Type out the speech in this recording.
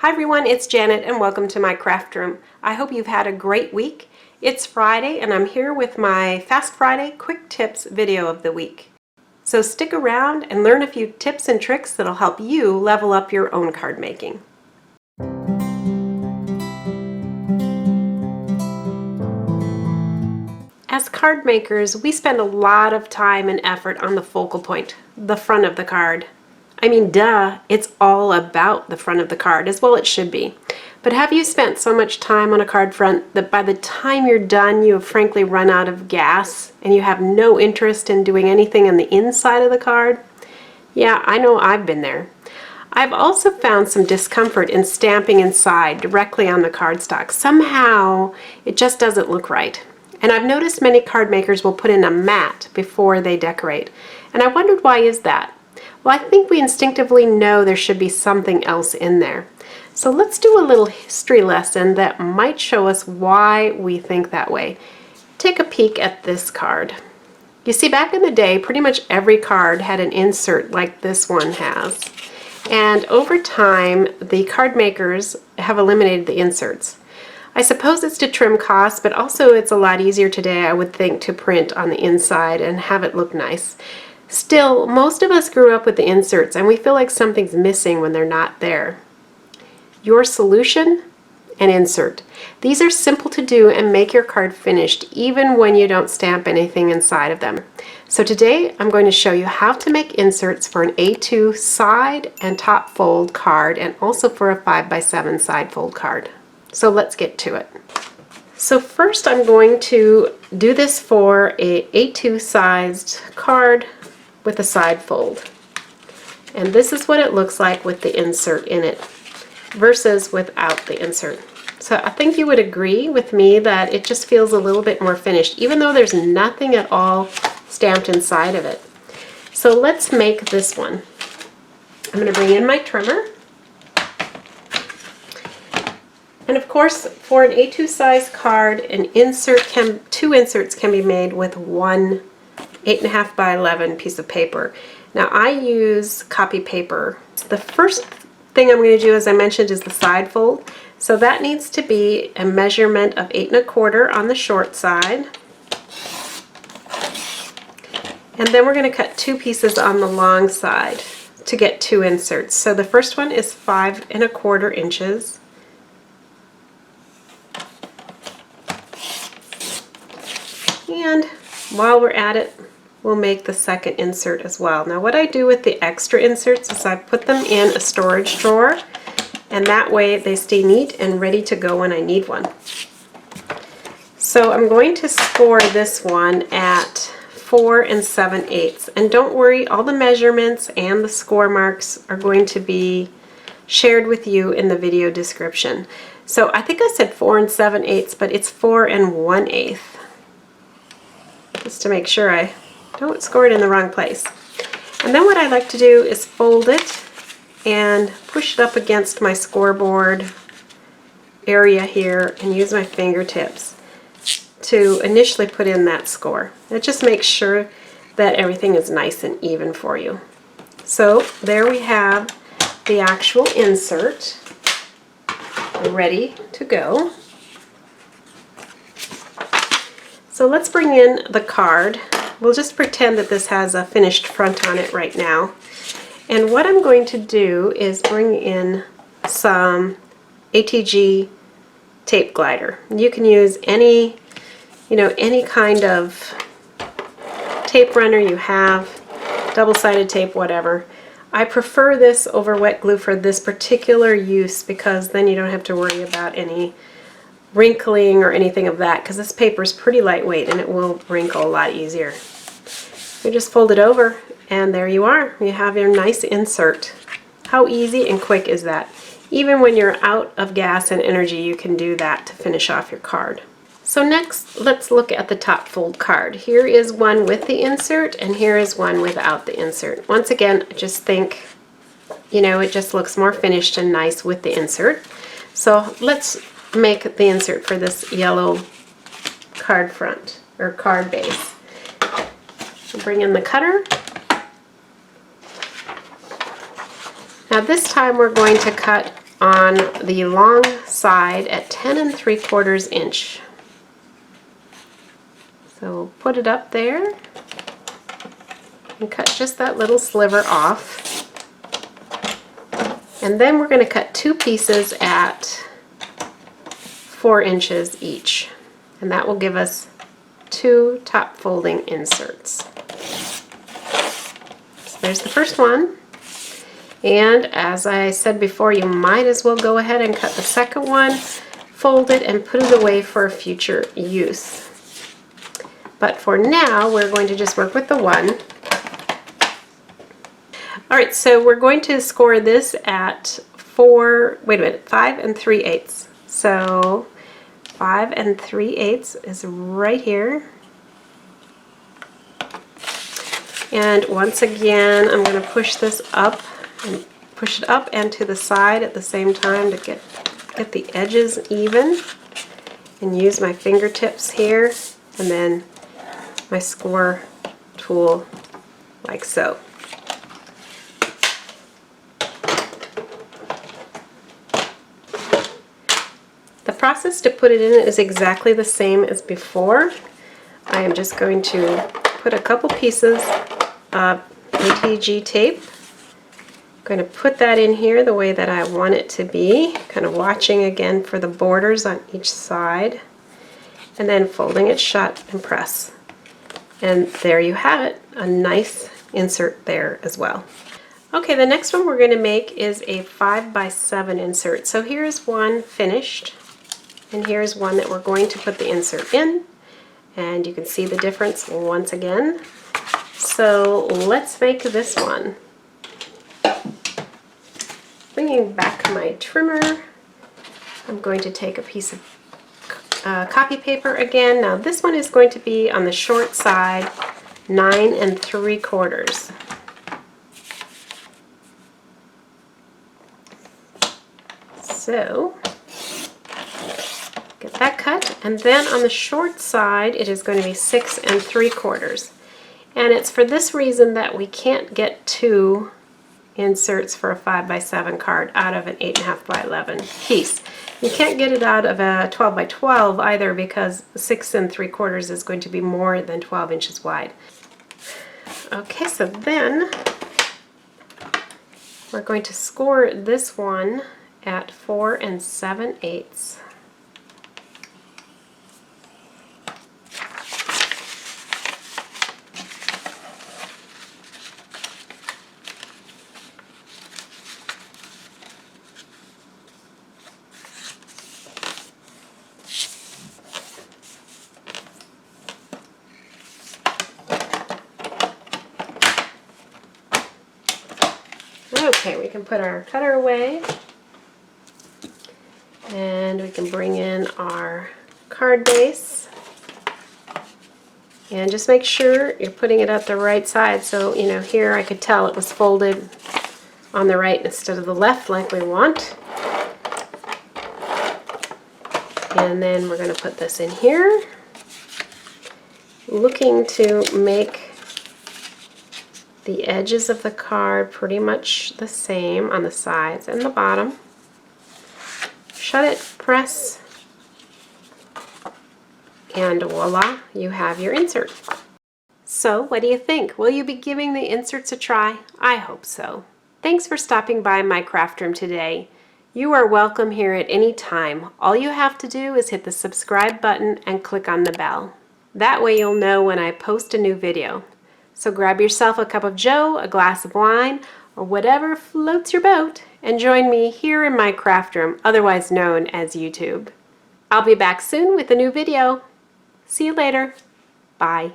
Hi everyone, it's Janet and welcome to my craft room. I hope you've had a great week. It's Friday and I'm here with my Fast Friday Quick Tips video of the week. So stick around and learn a few tips and tricks that'll help you level up your own card making. As card makers, we spend a lot of time and effort on the focal point, the front of the card. I mean, duh, it's all about the front of the card, as well it should be. But have you spent so much time on a card front that by the time you're done, you have frankly run out of gas and you have no interest in doing anything on the inside of the card? Yeah, I know I've been there. I've also found some discomfort in stamping inside directly on the cardstock. Somehow, it just doesn't look right. And I've noticed many card makers will put in a mat before they decorate. And I wondered, why is that? Well, I think we instinctively know there should be something else in there. So let's do a little history lesson that might show us why we think that way. Take a peek at this card. You see, back in the day, pretty much every card had an insert like this one has. And over time, the card makers have eliminated the inserts. I suppose it's to trim costs, but also it's a lot easier today, I would think, to print on the inside and have it look nice. Still, most of us grew up with the inserts and we feel like something's missing when they're not there. Your solution? An insert. These are simple to do and make your card finished even when you don't stamp anything inside of them. So today I'm going to show you how to make inserts for an A2 side and top fold card and also for a 5x7 side fold card. So let's get to it. So first I'm going to do this for a A2 sized card with a side fold. And this is what it looks like with the insert in it versus without the insert. So I think you would agree with me that it just feels a little bit more finished, even though there's nothing at all stamped inside of it. So let's make this one. I'm going to bring in my trimmer. And of course, for an A2 size card, two inserts can be made with one 8.5 by 11 piece of paper. Now I use copy paper. The first thing I'm going to do, as I mentioned, is the side fold. So that needs to be a measurement of 8 1/4 on the short side. And then we're going to cut two pieces on the long side to get two inserts. So the first one is 5 1/4 inches. And while we're at it, we'll make the second insert as well. Now what I do with the extra inserts is I put them in a storage drawer, and that way they stay neat and ready to go when I need one. So I'm going to score this one at 4 7/8. And don't worry, all the measurements and the score marks are going to be shared with you in the video description. So I think I said 4 7/8, but it's 4 1/8. Just to make sure I don't score it in the wrong place. And then what I like to do is fold it and push it up against my scoreboard area here and use my fingertips to initially put in that score. It just makes sure that everything is nice and even for you. So there we have the actual insert ready to go. So let's bring in the card. We'll just pretend that this has a finished front on it right now. And what I'm going to do is bring in some ATG tape glider. You can use any kind of tape runner you have, double-sided tape, whatever. I prefer this over wet glue for this particular use because then you don't have to worry about any wrinkling or anything of that, because this paper is pretty lightweight and it will wrinkle a lot easier. You just fold it over and there you are. You have your nice insert. How easy and quick is that? Even when you're out of gas and energy, you can do that to finish off your card. So next, let's look at the top fold card. Here is one with the insert and here is one without the insert. Once again, I just think, it just looks more finished and nice with the insert. So let's make the insert for this yellow card front or card base. Bring in the cutter. Now this time we're going to cut on the long side at 10 3/4 inch. So we'll put it up there and cut just that little sliver off. And then we're going to cut 2 pieces at 4 inches each. And that will give us 2 top folding inserts. So there's the first one. And as I said before, you might as well go ahead and cut the second one, fold it, and put it away for future use. But for now, we're going to just work with the one. All right, so we're going to score this at 5 3/8. So 5 3/8 is right here. And once again, I'm going to push this up and push it up and to the side at the same time to get the edges even, and use my fingertips here and then my score tool like so. The process to put it in is exactly the same as before. I am just going to put a couple pieces of ATG tape. I'm going to put that in here the way that I want it to be, kind of watching again for the borders on each side, and then folding it shut and press. And there you have it, a nice insert there as well. Okay, the next one we're going to make is a 5x7 insert. So here's one finished, and here's one that we're going to put the insert in, and you can see the difference once again. So let's make this one. Bringing back my trimmer, I'm going to take a piece of copy paper again. Now this one is going to be on the short side, 9 3/4. So get that cut, and then on the short side it is going to be 6 3/4. And it's for this reason that we can't get 2 inserts for a 5x7 card out of an 8.5 by 11 piece. You can't get it out of a 12 by 12 either, because 6 3/4 is going to be more than 12 inches wide. Okay, so then we're going to score this one at 4 7/8. Okay, we can put our cutter away, and we can bring in our card base, and just make sure you're putting it at the right side. So, you know, here I could tell it was folded on the right instead of the left like we want. And then we're going to put this in here, looking to make the edges of the card pretty much the same on the sides and the bottom. Shut it, press, and voila, you have your insert. So what do you think? Will you be giving the inserts a try? I hope so. Thanks for stopping by my craft room today. You are welcome here at any time. All you have to do is hit the subscribe button and click on the bell. That way you'll know when I post a new video. So grab yourself a cup of joe, a glass of wine, or whatever floats your boat, and join me here in my craft room, otherwise known as YouTube. I'll be back soon with a new video. See you later. Bye.